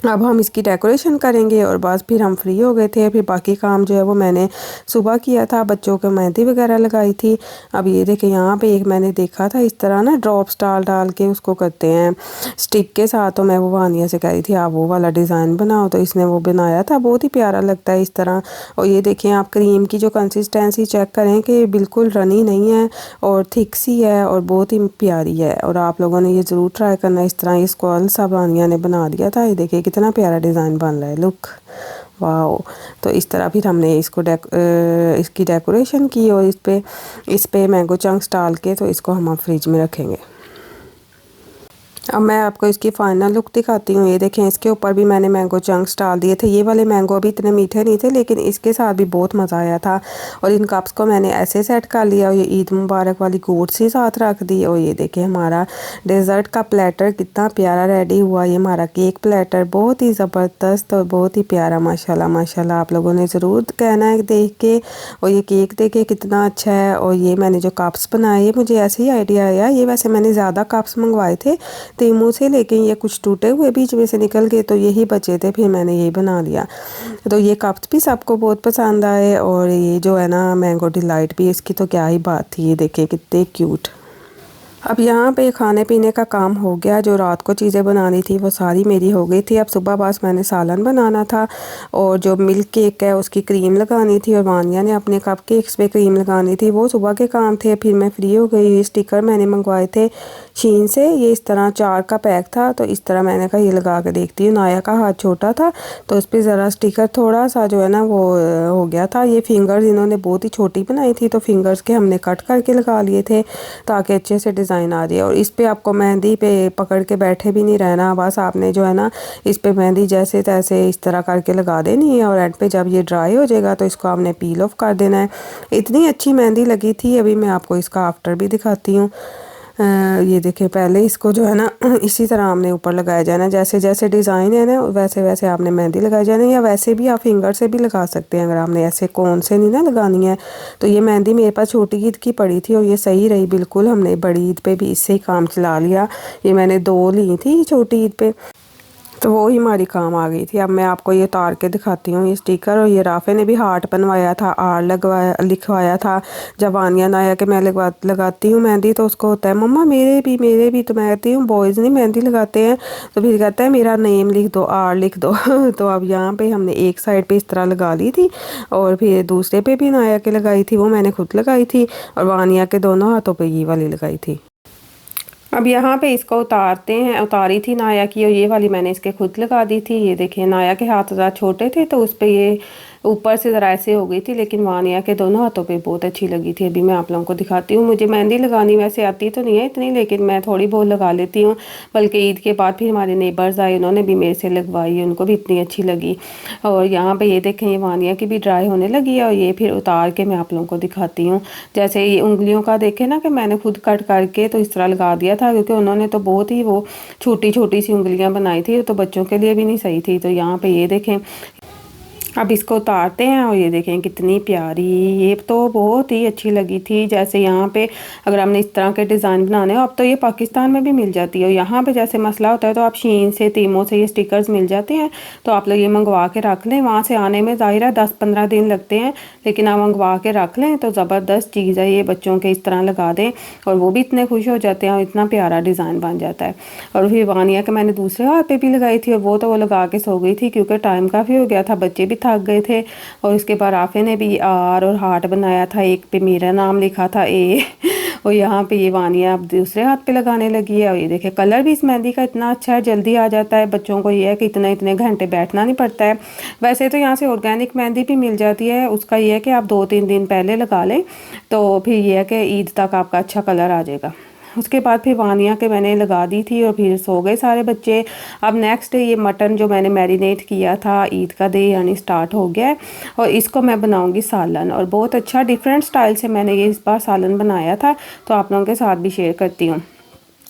Speaker 1: अब हम इसकी डेकोरेशन करेंगे और बस फिर हम फ्री हो गए थे। फिर बाकी काम जो है वो मैंने सुबह किया था, बच्चों को मेहंदी वगैरह लगाई थी। अब ये देखें, यहाँ पे एक मैंने देखा था इस तरह ना ड्रॉप्स डाल डाल के उसको करते हैं स्टिक के साथ। तो मैं वो वानिया से कह रही थी आप वो वाला डिज़ाइन बनाओ, तो इसने वो बनाया था। बहुत ही प्यारा लगता है इस तरह। और ये देखें, आप क्रीम की जो कंसिस्टेंसी चेक करें कि बिल्कुल रनी नहीं है और थिक सी है और बहुत ही प्यारी है। और आप लोगों ने ये ज़रूर ट्राई करना। इस तरह ये स्क्वाल सा वानिया ने बना दिया था। ये देखिए कितना प्यारा डिज़ाइन बन रहा है, लुक वाओ। तो इस तरह फिर हमने इसको इसकी डेकोरेशन की और इस पे मैंगो चंक्स डाल के तो इसको हम फ्रिज में रखेंगे। अब मैं आपको इसकी फ़ाइनल लुक दिखाती हूँ। ये देखें, इसके ऊपर भी मैंने मैंगो चंक्स डाल दिए थे। ये वाले मैंगो अभी इतने मीठे नहीं थे, लेकिन इसके साथ भी बहुत मज़ा आया था। और इन कप्स को मैंने ऐसे सेट कर लिया और ये ईद मुबारक वाली कोट सी साथ रख दी। और ये देखें, हमारा डेज़र्ट का प्लेटर कितना प्यारा रेडी हुआ। ये हमारा केक प्लेटर बहुत ही ज़बरदस्त और बहुत ही प्यारा, माशाल्लाह माशाल्लाह। आप लोगों ने ज़रूर कहना है देख के। और ये केक देखे कितना अच्छा है। और ये मैंने जो कप्स बनाए, ये मुझे ऐसे ही आइडिया आया। ये वैसे मैंने ज़्यादा कप्स मंगवाए थे तीमू से, लेकिन ये कुछ टूटे हुए बीच में से निकल गए, तो यही बचे थे, फिर मैंने यही बना लिया। तो ये कप्स भी सबको बहुत पसंद आए। और ये जो है ना मैंगो डिलाइट भी, इसकी तो क्या ही बात थी। ये देखिए कितने क्यूट। अब यहाँ पे खाने पीने का काम हो गया। जो रात को चीज़ें बनानी थी वो सारी मेरी हो गई थी। अब सुबह बस मैंने सालन बनाना था और जो मिल्क केक है उसकी क्रीम लगानी थी और वानिया ने अपने कप केक्स पे क्रीम लगानी थी। वो सुबह के काम थे। फिर मैं फ्री हो गई। ये स्टिकर मैंने मंगवाए थे शीन से। ये इस तरह 4 का पैक था, तो इस तरह मैंने कहा ये लगा के देखती हूँ। नाया का हाथ छोटा था तो उस पर ज़रा स्टिकर थोड़ा सा जो है ना वो हो गया था। ये फिंगर्स इन्होंने बहुत ही छोटी बनाई थी, तो फिंगर्स के हमने कट करके लगा लिए थे ताकि अच्छे से डिज़ाइन आ जाए। और इस पे आपको मेहंदी पे पकड़ के बैठे भी नहीं रहना, बस आपने जो है ना इस पे मेहंदी जैसे तैसे इस तरह करके लगा देनी है। और एंड पे जब ये ड्राई हो जाएगा तो इसको आपने पील ऑफ कर देना है। इतनी अच्छी मेहंदी लगी थी। अभी मैं आपको इसका आफ्टर भी दिखाती हूँ। ये देखें, पहले इसको जो है ना इसी तरह हमने ऊपर लगाया जाना, जैसे जैसे डिज़ाइन है ना वैसे वैसे आपने मेहंदी लगाई जाना। या वैसे भी आप फिंगर से भी लगा सकते हैं, अगर आपने ऐसे कोन से नहीं ना लगानी है। तो ये मेहंदी मेरे पास छोटी ईद की पड़ी थी और ये सही रही बिल्कुल। हमने बड़ी ईद पे भी इससे ही काम चला लिया। ये मैंने 2 ली थी छोटी ईद पे, तो वो ही हमारी काम आ गई थी। अब मैं आपको ये उतार के दिखाती हूँ ये स्टिकर। और ये राफे ने भी हार्ट बनवाया था, आर लगवाया लिखवाया था। जब वानिया ना आया कि मैं लगाती हूँ मेहंदी, तो उसको होता है मम्मा मेरे भी। तो मैं कहती हूँ बॉयज़ नहीं मेहंदी लगाते हैं। तो फिर कहता है मेरा नेम लिख दो, आर लिख दो। तो अब यहाँ पे हमने एक साइड पे इस तरह लगा ली थी और फिर दूसरे पे भी नाया के लगाई थी, वो मैंने खुद लगाई थी। और वानिया के दोनों हाथों पर ये वाली लगाई थी। अब यहाँ पे इसको उतारते हैं। उतारी थी नाया की और ये वाली मैंने इसके खुद लगा दी थी। ये देखिए, नाया के हाथ ज़रा छोटे थे तो उस पर ये ऊपर से ज़रा ऐसे हो गई थी, लेकिन वानिया के दोनों हाथों पे बहुत अच्छी लगी थी। अभी मैं आप लोगों को दिखाती हूँ। मुझे मेहंदी लगानी वैसे आती तो नहीं है इतनी, लेकिन मैं थोड़ी बहुत लगा लेती हूँ। बल्कि ईद के बाद फिर हमारे नेबर्स आए, उन्होंने भी मेरे से लगवाई, उनको भी इतनी अच्छी लगी। और यहाँ पे ये देखें, ये वानिया की भी ड्राई होने लगी है। और ये फिर उतार के मैं आप लोगों को दिखाती हूँ। जैसे ये उंगलियों का देखे ना कि मैंने खुद कट करके तो इस तरह लगा दिया था, क्योंकि उन्होंने तो बहुत ही वो छोटी छोटी सी उंगलियाँ बनाई थी, तो बच्चों के लिए भी नहीं सही थी। तो यहाँ पे ये देखें, अब इसको उतारते हैं। और ये देखें कितनी प्यारी, ये तो बहुत ही अच्छी लगी थी। जैसे यहाँ पे अगर हमने इस तरह के डिज़ाइन बनाने हो, अब तो ये पाकिस्तान में भी मिल जाती है। और यहाँ पे जैसे मसला होता है तो आप शीन से, तीमो से ये स्टिकर्स मिल जाते हैं, तो आप लोग ये मंगवा के रख लें। वहाँ से आने में ज़ाहिर है 10-15 दिन लगते हैं, लेकिन आप मंगवा के रख लें तो ज़बरदस्त चीज़ है। ये बच्चों के इस तरह लगा दें और वो भी इतने खुश हो जाते हैं और इतना प्यारा डिज़ाइन बन जाता है। और फिर वानिया के मैंने दूसरे हाथ पे भी लगाई थी और वो तो वो लगा के सो गई थी, क्योंकि टाइम काफ़ी हो गया था, बच्चे भी थक गए थे। और इसके बाद आफे ने भी आर और हार्ट बनाया था, एक पे मेरा नाम लिखा था ए। और यहाँ पे ये वानिया अब दूसरे हाथ पे लगाने लगी है। और ये देखिए कलर भी इस मेहंदी का इतना अच्छा है, जल्दी आ जाता है। बच्चों को ये है कि इतने इतने घंटे बैठना नहीं पड़ता है। वैसे तो यहाँ से ऑर्गेनिक मेहंदी भी मिल जाती है, उसका ये है कि आप 2-3 दिन पहले लगा लें तो फिर ये है कि ईद तक आपका अच्छा कलर आ जाएगा। उसके बाद फिर वानिया के मैंने लगा दी थी और फिर सो गए सारे बच्चे। अब नेक्स्ट डे ये मटन जो मैंने मैरिनेट किया था, ईद का डे यानी स्टार्ट हो गया है और इसको मैं बनाऊंगी सालन। और बहुत अच्छा डिफरेंट स्टाइल से मैंने ये इस बार सालन बनाया था, तो आप लोगों के साथ भी शेयर करती हूँ।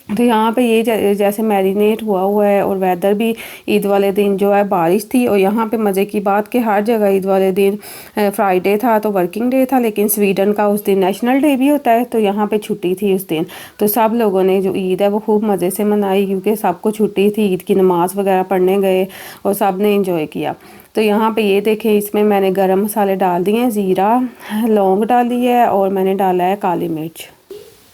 Speaker 1: तो यहाँ पे ये जैसे मैरिनेट हुआ है और वेदर भी ईद वाले दिन जो है बारिश थी। और यहाँ पे मज़े की बात कि हर जगह ईद वाले दिन फ्राइडे था तो वर्किंग डे था, लेकिन स्वीडन का उस दिन नेशनल डे भी होता है, तो यहाँ पे छुट्टी थी उस दिन। तो सब लोगों ने जो ईद है वो खूब मज़े से मनाई, क्योंकि सबको छुट्टी थी, ईद की नमाज़ वगैरह पढ़ने गए और सब ने इंजॉय किया। तो यहाँ पे ये देखें, इसमें मैंने गरम मसाले डाल दिए हैं, ज़ीरा लौंग डाली है और मैंने डाला है काली मिर्च।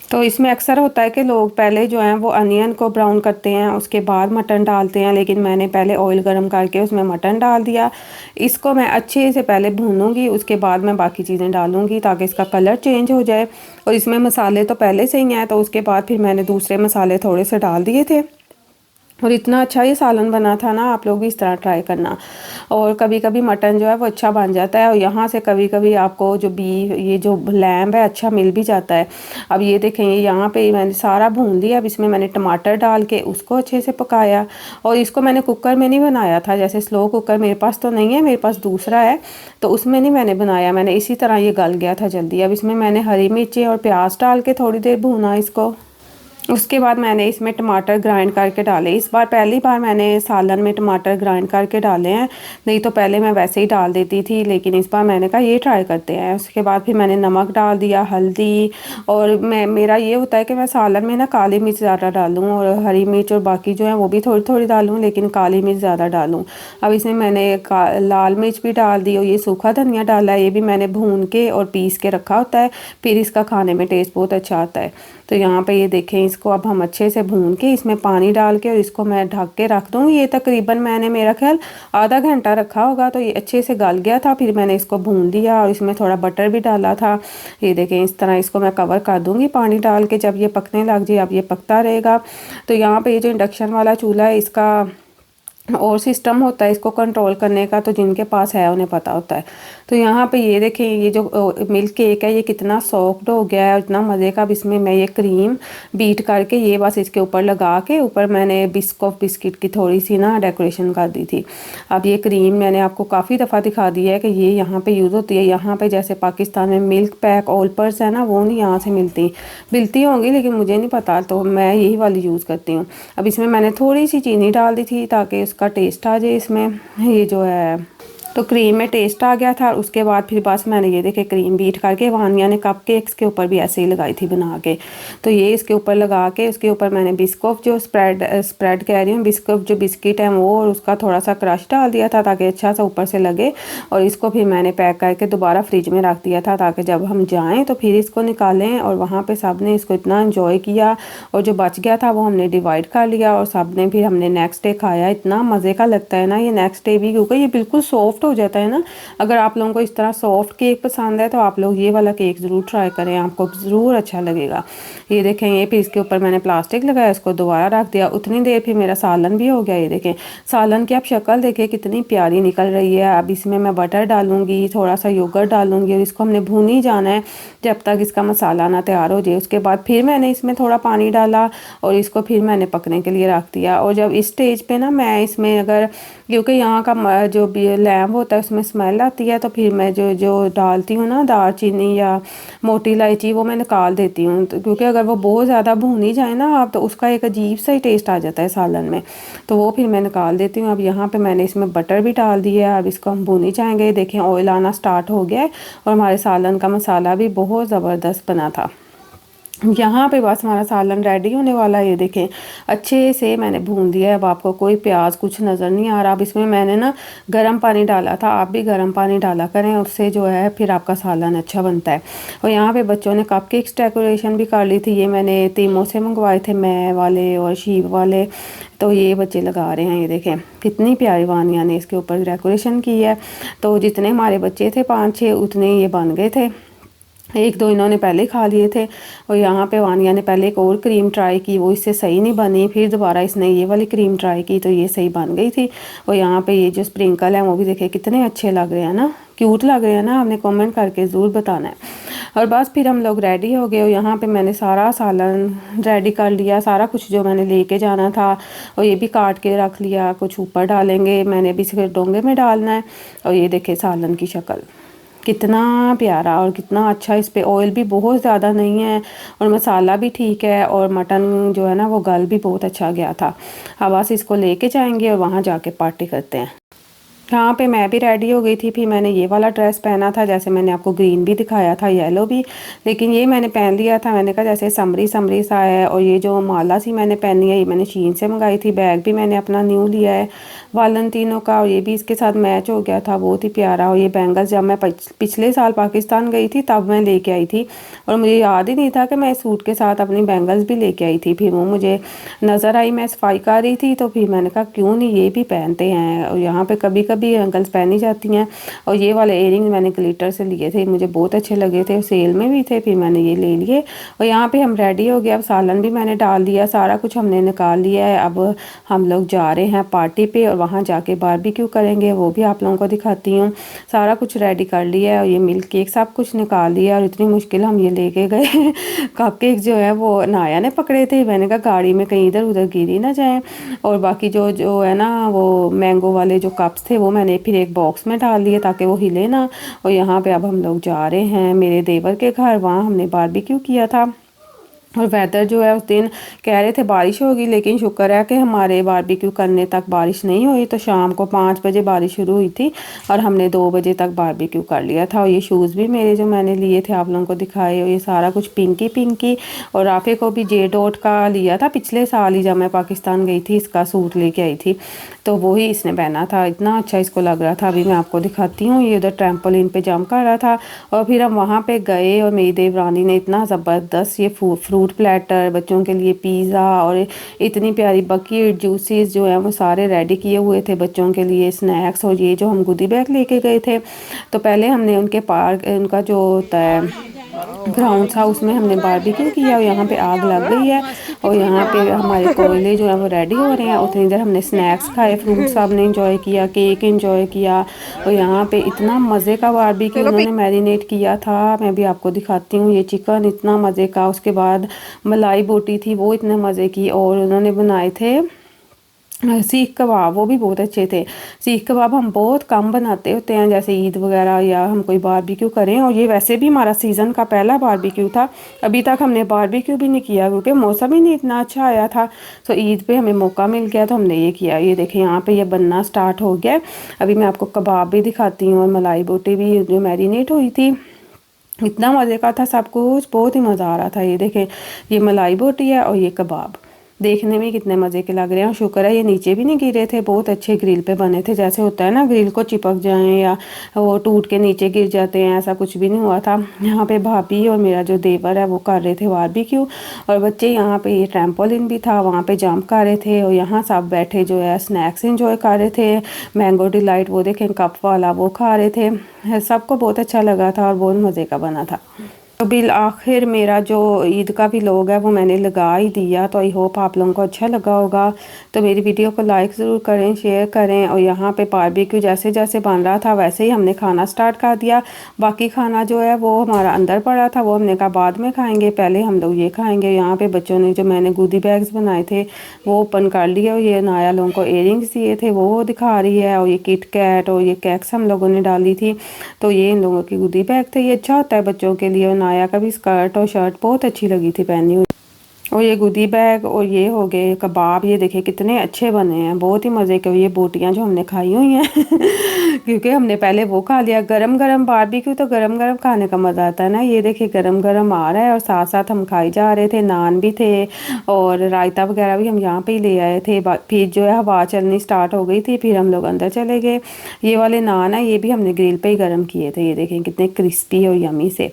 Speaker 1: तो इसमें अक्सर होता है कि लोग पहले जो है वो अनियन को ब्राउन करते हैं, उसके बाद मटन डालते हैं, लेकिन मैंने पहले ऑयल गरम करके उसमें मटन डाल दिया। इसको मैं अच्छे से पहले भूनूंगी, उसके बाद मैं बाकी चीज़ें डालूंगी ताकि इसका कलर चेंज हो जाए। और इसमें मसाले तो पहले से ही हैं, तो उसके बाद फिर मैंने दूसरे मसाले थोड़े से डाल दिए थे। और इतना अच्छा ये सालन बना था ना, आप लोग भी इस तरह ट्राई करना। और कभी कभी मटन जो है वो अच्छा बन जाता है, और यहाँ से कभी कभी आपको जो ये जो लैम्ब है अच्छा मिल भी जाता है। अब ये देखें, ये यहाँ पे मैंने सारा भून लिया। अब इसमें मैंने टमाटर डाल के उसको अच्छे से पकाया। और इसको मैंने कुकर में नहीं बनाया था, जैसे स्लो कुकर मेरे पास तो नहीं है, मेरे पास दूसरा है, तो उसमें नहीं मैंने बनाया, मैंने इसी तरह ये गल गया था जल्दी। अब इसमें मैंने हरी मिर्चें और प्याज डाल के थोड़ी देर भूना इसको। उसके बाद मैंने इसमें टमाटर ग्राइंड करके डाले। इस बार पहली बार मैंने सालन में टमाटर ग्राइंड करके डाले हैं, नहीं तो पहले मैं वैसे ही डाल देती थी, लेकिन इस बार मैंने कहा ये ट्राई करते हैं। उसके बाद फिर मैंने नमक डाल दिया, हल्दी। और मेरा ये होता है कि मैं सालन में ना काली मिर्च ज़्यादा डालूँ और हरी मिर्च और बाकी जो है वो भी थोड़ी थोड़ी डालूँ, लेकिन काली मिर्च ज़्यादा डालूँ। अब इसमें मैंने लाल मिर्च भी डाल दी और ये सूखा धनिया डाला है, ये भी मैंने भून के और पीस के रखा होता है, फिर इसका खाने में टेस्ट बहुत अच्छा आता है। तो यहाँ पे ये देखें, इसको अब हम अच्छे से भून के इसमें पानी डाल के और इसको मैं ढक के रख दूँगी। ये तकरीबन मैंने मेरा ख्याल आधा घंटा रखा होगा, तो ये अच्छे से गल गया था। फिर मैंने इसको भून लिया और इसमें थोड़ा बटर भी डाला था। ये देखें, इस तरह इसको मैं कवर कर दूँगी पानी डाल के, जब ये पकने लग जाए। अब ये पकता रहेगा। तो यहाँ पर ये जो इंडक्शन वाला चूल्हा है, इसका और सिस्टम होता है इसको कंट्रोल करने का, तो जिनके पास है उन्हें पता होता है। तो यहाँ पे ये देखें, ये जो मिल्क केक है ये कितना सॉफ्ट हो गया है और इतना मज़े का। अब इसमें मैं ये क्रीम बीट करके ये बस इसके ऊपर लगा के, ऊपर मैंने बिस्किट की थोड़ी सी ना डेकोरेशन कर दी थी। अब ये क्रीम मैंने आपको काफ़ी दफ़ा दिखा दिया है कि ये यहाँ पे यूज़ होती है। यहाँ पे जैसे पाकिस्तान में मिल्क पैक ऑलपर्स है ना, वो नहीं यहाँ से मिलती होंगी, लेकिन मुझे नहीं पता, तो मैं यही वाली यूज़ करती हूँ। अब इसमें मैंने थोड़ी सी चीनी डाल दी थी ताकि उसका टेस्ट आ जाए इसमें। ये जो है तो क्रीम में टेस्ट आ गया था। उसके बाद फिर बस मैंने ये देखे क्रीम बीट करके, वानिया ने कप केक्स के ऊपर भी ऐसे ही लगाई थी बना के, तो ये इसके ऊपर लगा के उसके ऊपर मैंने बिस्कुट जो स्प्रेड कह रही हूँ, बिस्कुट जो बिस्किट है वो, और उसका थोड़ा सा क्रश डाल दिया था ताकि अच्छा सा ऊपर से लगे। और इसको फिर मैंने पैक करके दोबारा फ्रिज में रख दिया था ताकि जब हम जाएँ तो फिर इसको निकालें। और वहाँ पर सब ने इसको इतना इन्जॉय किया, और जो बच गया था वो हमने डिवाइड कर लिया और सब ने फिर हमने नेक्स्ट डे खाया। इतना मज़े का लगता है ना ये नेक्स्ट डे भी, क्योंकि ये बिल्कुल सॉफ्ट हो जाता है ना। अगर आप लोगों को इस तरह सॉफ्ट केक पसंद है तो आप लोग ये वाला केक ज़रूर ट्राई करें, आपको ज़रूर अच्छा लगेगा। ये देखें, ये फिर इसके ऊपर मैंने प्लास्टिक लगाया, इसको दोबारा रख दिया। उतनी देर फिर मेरा सालन भी हो गया। ये देखें, सालन की आप शक्ल देखें कितनी प्यारी निकल रही है। अब इसमें मैं बटर डालूंगी, थोड़ा सा योगर्ट डालूंगी और इसको हमने भून ही जाना है जब तक इसका मसाला ना तैयार हो जाए। उसके बाद फिर मैंने इसमें थोड़ा पानी डाला और इसको फिर मैंने पकने के लिए रख दिया। और जब इस स्टेज पे ना मैं इसमें अगर, क्योंकि यहाँ का जो लैम्प होता है उसमें स्मेल आती है, तो फिर मैं जो डालती हूँ ना दालचीनी या मोटी इलायची, वो मैं निकाल देती हूँ। तो क्योंकि अगर वो बहुत ज़्यादा भूनी जाए ना आप, तो उसका एक अजीब सा ही टेस्ट आ जाता है सालन में, तो वो फिर मैं निकाल देती हूँ। अब यहाँ पे मैंने इसमें बटर भी डाल दिया है। अब इसको हम भूनी जाएंगे। देखें, ऑयल आना स्टार्ट हो गया है और हमारे सालन का मसाला भी बहुत ज़बरदस्त बना था। यहाँ पे बस हमारा सालन रेडी होने वाला है। ये देखें, अच्छे से मैंने भून दिया है। अब आपको कोई प्याज कुछ नज़र नहीं आ रहा। अब इसमें मैंने ना गर्म पानी डाला था, आप भी गर्म पानी डाला करें, उससे जो है फिर आपका सालन अच्छा बनता है। और यहाँ पे बच्चों ने कपकेक्स डेकोरेशन भी कर ली थी। ये मैंने तीमों से मंगवाए थे, मैं वाले और शीव वाले, तो ये बच्चे लगा रहे हैं। ये देखें कितनी प्यारी वानिया ने इसके ऊपर डेकोरेशन की है। तो जितने हमारे बच्चे थे 5-6 उतने ये बन गए थे। एक दो इन्होंने पहले खा लिए थे। और यहाँ पे वानिया ने पहले एक और क्रीम ट्राई की, वो इससे सही नहीं बनी, फिर दोबारा इसने ये वाली क्रीम ट्राई की तो ये सही बन गई थी। और यहाँ पे ये जो स्प्रिंकल है वो भी देखिए कितने अच्छे लग रहे हैं ना, क्यूट लग रहे हैं ना, आपने कमेंट करके ज़रूर बताना है। और बस फिर हम लोग रेडी हो गए और यहाँ पे मैंने सारा सालन रेडी कर लिया, सारा कुछ जो मैंने लेके जाना था और ये भी काट के रख लिया। कुछ ऊपर डालेंगे, मैंने भी सिर्फ डोंगे में डालना है। और ये देखे सालन की शक्ल कितना प्यारा और कितना अच्छा, इस पे ऑयल भी बहुत ज़्यादा नहीं है और मसाला भी ठीक है और मटन जो है ना वो गल भी बहुत अच्छा गया था। अब बस इसको लेके जाएंगे और वहाँ जाके पार्टी करते हैं। यहाँ पे मैं भी रेडी हो गई थी, फिर मैंने ये वाला ड्रेस पहना था, जैसे मैंने आपको ग्रीन भी दिखाया था, येलो भी, लेकिन ये मैंने पहन लिया था। मैंने कहा जैसे समरी समरी सा है। और ये जो माला सी मैंने पहनी है ये मैंने शीन से मंगाई थी। बैग भी मैंने अपना न्यू लिया है वालंतीनों का और ये भी इसके साथ मैच हो गया था, बहुत ही प्यारा। और ये बैंगल्स जब मैं पिछले साल पाकिस्तान गई थी तब मैं लेके आई थी और मुझे याद ही नहीं था कि मैं इस सूट के साथ अपनी बैंगल्स भी लेके आई थी। फिर वो मुझे नज़र आई, मैं सफाई कर रही थी तो फिर मैंने कहा क्यों नहीं ये भी पहनते हैं। और यहाँ पे कभी कभी गर्ल्स पहनी जाती हैं। और ये वाले इयरिंग मैंने ग्लिटर से लिए थे, मुझे बहुत अच्छे लगे थे, सेल में भी थे, फिर मैंने ये ले लिए। और यहाँ पे हम रेडी हो गए, अब सालन भी मैंने डाल दिया, सारा कुछ हमने निकाल लिया है। अब हम लोग जा रहे हैं पार्टी पे और वहाँ जाके बारबेक्यू करेंगे, वो भी आप लोगों को दिखाती हूँ। सारा कुछ रेडी कर लिया है और ये मिल्क केक सब कुछ निकाल लिया और इतनी मुश्किल हम ये लेके गए कप केक जो है वो नाया ने पकड़े थे, मैंने कहा गाड़ी में कहीं इधर उधर गिरी ना जाए। और बाकी जो जो है ना वो मैंगो वाले जो कप्स थे वो मैंने फिर एक बॉक्स में डाल दिए ताकि वो हिले ना। और यहाँ पे अब हम लोग जा रहे हैं मेरे देवर के घर, वहाँ हमने बारबेक्यू किया था। और वेदर जो है उस दिन कह रहे थे बारिश होगी, लेकिन शुक्र है कि हमारे बारबेक्यू करने तक बारिश नहीं हुई। तो शाम को 5 बजे बारिश शुरू हुई थी और हमने 2 बजे तक बारबेक्यू कर लिया था। और ये शूज़ भी मेरे जो मैंने लिए थे आप लोगों को दिखाए, और ये सारा कुछ पिंकी पिंकी। और राफे को भी जे डॉट का लिया था पिछले साल ही, जब मैं पाकिस्तान गई थी इसका सूट लेके आई थी तो वही इसने पहना था, इतना अच्छा इसको लग रहा था। अभी मैं आपको दिखाती हूँ, ये उधर ट्रैम्पोलिन पे जंप कर रहा था। और फिर हम वहाँ पे गए और मेरी देवरानी ने इतना ज़बरदस्त ये फ्रूट प्लेटर, बच्चों के लिए पिज़्ज़ा और इतनी प्यारी बकेट जूसेस जो है वो सारे रेडी किए हुए थे बच्चों के लिए, स्नैक्स। और ये जो हम गुडी बैग लेके गए थे तो पहले हमने उनके पार्क, उनका जो होता है ग्राउंड था उसमें हमने बारबेक्यू किया और यहाँ पे आग लग गई है। और यहाँ पे हमारे कोयले जो है वो रेडी हो रहे हैं। उतनी देर हमने स्नैक्स खाए, फ्रूट्स हमने इंजॉय किया, केक इंजॉय किया। और यहाँ पे इतना मज़े का बारबेक्यू उन्होंने मैरिनेट किया था, मैं भी आपको दिखाती हूँ। ये चिकन इतना मज़े का, उसके बाद मलाई बोटी थी वो इतने मज़े की। और उन्होंने बनाए थे सीख कबाब, वो भी बहुत अच्छे थे। सीख कबाब हम बहुत कम बनाते होते हैं, जैसे ईद वगैरह या हम कोई बारबेक्यू करें। और ये वैसे भी हमारा सीज़न का पहला बारबेक्यू था, अभी तक हमने बारबेक्यू भी नहीं किया क्योंकि मौसम ही नहीं इतना अच्छा आया था। तो ईद पे हमें मौका मिल गया तो हमने ये किया। ये देखें यहाँ पे ये बनना स्टार्ट हो गया। अभी मैं आपको कबाब भी दिखाती हूँ और मलाई बोटी भी जो मैरिनेट हुई थी, इतना मज़े का था सब कुछ, बहुत ही मज़ा आ रहा था। ये देखें ये मलाई बोटी है और ये कबाब देखने में कितने मज़े के लग रहे हैं। और शुक्र है ये नीचे भी नहीं गिरे थे, बहुत अच्छे ग्रिल पे बने थे। जैसे होता है ना ग्रिल को चिपक जाएं या वो टूट के नीचे गिर जाते हैं, ऐसा कुछ भी नहीं हुआ था। यहाँ पे भाभी और मेरा जो देवर है वो कर रहे थे बारबेक्यू और बच्चे यहाँ पे, ये ट्रैम्पोलिन भी था वहाँ पे जंप कर रहे थे। और यहाँ सब बैठे जो है स्नैक्स इंजॉय कर रहे थे। मैंगो डिलाइट वो देखें कप वाला वो खा रहे थे, सबको बहुत अच्छा लगा था और बहुत मज़े का बना था। तो बिल आखिर मेरा जो ईद का व्लॉग है वो मैंने लगा ही दिया, तो आई होप आप लोगों को अच्छा लगा होगा। तो मेरी वीडियो को लाइक ज़रूर करें, शेयर करें। और यहाँ पे बारबेक्यू जैसे जैसे बन रहा था वैसे ही हमने खाना स्टार्ट कर दिया। बाकी खाना जो है वो हमारा अंदर पड़ा था, वो हमने कहा बाद में खाएंगे, पहले हम लोग ये खाएंगे। यहाँ पे बच्चों ने जो मैंने गुडी बैग्स बनाए थे वो ओपन कर लिए और ये नाया लोगों को इयरिंग्स दिए थे वो दिखा रही है। और ये किट कैट और ये कैक्स हम लोगों ने डाली थी, तो ये इन लोगों की गुडी बैग थे। ये अच्छा होता है बच्चों के लिए। आया कभी स्कर्ट और शर्ट बहुत अच्छी लगी थी पहनी हुई। और ये गुदी बैग और ये हो गए कबाब, ये देखिए कितने अच्छे बने हैं, बहुत ही मज़े के। ये बोटियां जो हमने खाई हुई हैं क्योंकि हमने पहले वो खा लिया। गरम गरम बारबेक्यू तो गरम गरम खाने का मज़ा आता है ना। ये देखिए गरम गरम आ रहा है और साथ साथ हम खाई जा रहे थे। नान भी थे और रायता वगैरह भी हम यहाँ पे ही ले आए थे। फिर जो है हवा चलनी स्टार्ट हो गई थी, फिर हम लोग अंदर चले गए। ये वाले नान है ये भी हमने ग्रिल पे ही गर्म किए थे, ये देखें कितने क्रिस्पी और यमी से।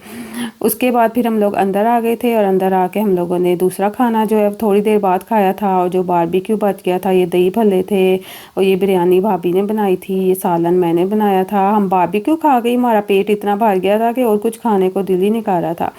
Speaker 1: उसके बाद फिर हम लोग अंदर आ गए थे और अंदर आके हम लोगों ने दूसरा खाना जो है थोड़ी देर बाद खाया था। और जो बारबेक्यू बच गया था, ये दही भल्ले थे और ये बिरयानी भाभी ने बनाई थी, ये सालन मैंने बनाया था। हम बारबेक्यू खा गई, हमारा पेट इतना भर गया था कि और कुछ खाने को दिल ही नहीं कर रहा था।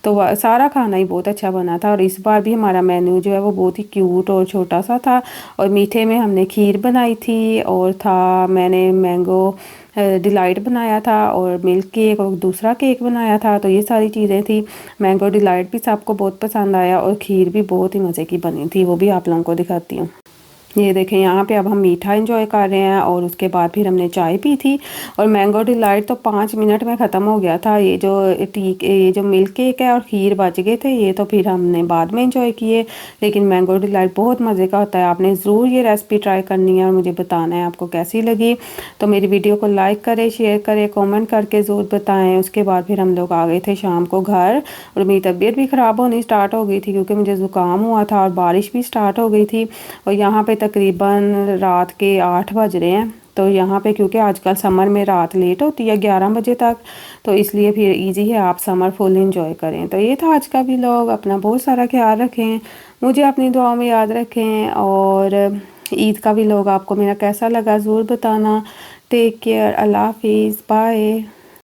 Speaker 1: तो सारा खाना ही बहुत अच्छा बना था। और इस बार भी हमारा मेन्यू जो है वो बहुत ही क्यूट और छोटा सा था। और मीठे में हमने खीर बनाई थी, और था मैंने मैंगो डिलाइट बनाया था, और मिल्क केक और दूसरा केक बनाया था। तो ये सारी चीज़ें थी। मैंगो डिलाइट भी सबको बहुत पसंद आया, और खीर भी बहुत ही मज़े की बनी थी, वो भी आप लोगों को दिखाती हूँ। ये देखें यहाँ पे अब हम मीठा एंजॉय कर रहे हैं, और उसके बाद फिर हमने चाय पी थी। और मैंगो डिलाइट तो 5 मिनट में ख़त्म हो गया था। ये जो मिल्क केक है और खीर बच गए थे, ये तो फिर हमने बाद में एंजॉय किए। लेकिन मैंगो डिलाइट बहुत मज़े का होता है, आपने ज़रूर ये रेसिपी ट्राई करनी है और मुझे बताना है आपको कैसी लगी। तो मेरी वीडियो को लाइक करें, शेयर करें, कॉमेंट करके ज़रूर बताएँ। उसके बाद फिर हम लोग आ गए थे शाम को घर, और मेरी तबीयत भी ख़राब होनी स्टार्ट हो गई थी क्योंकि मुझे ज़ुकाम हुआ था, और बारिश भी स्टार्ट हो गई थी। और यहाँ पे तकरीबन रात के 8 बज रहे हैं। तो यहाँ पे क्योंकि आजकल समर में रात लेट होती है 11 बजे तक, तो इसलिए फिर इजी है, आप समर फुल एंजॉय करें। तो ये था आज का व्लॉग। अपना बहुत सारा ख्याल रखें, मुझे अपनी दुआओं में याद रखें। और ईद का व्लॉग आपको मेरा कैसा लगा ज़रूर बताना। टेक केयर, अल्लाह हाफिज़, बाय।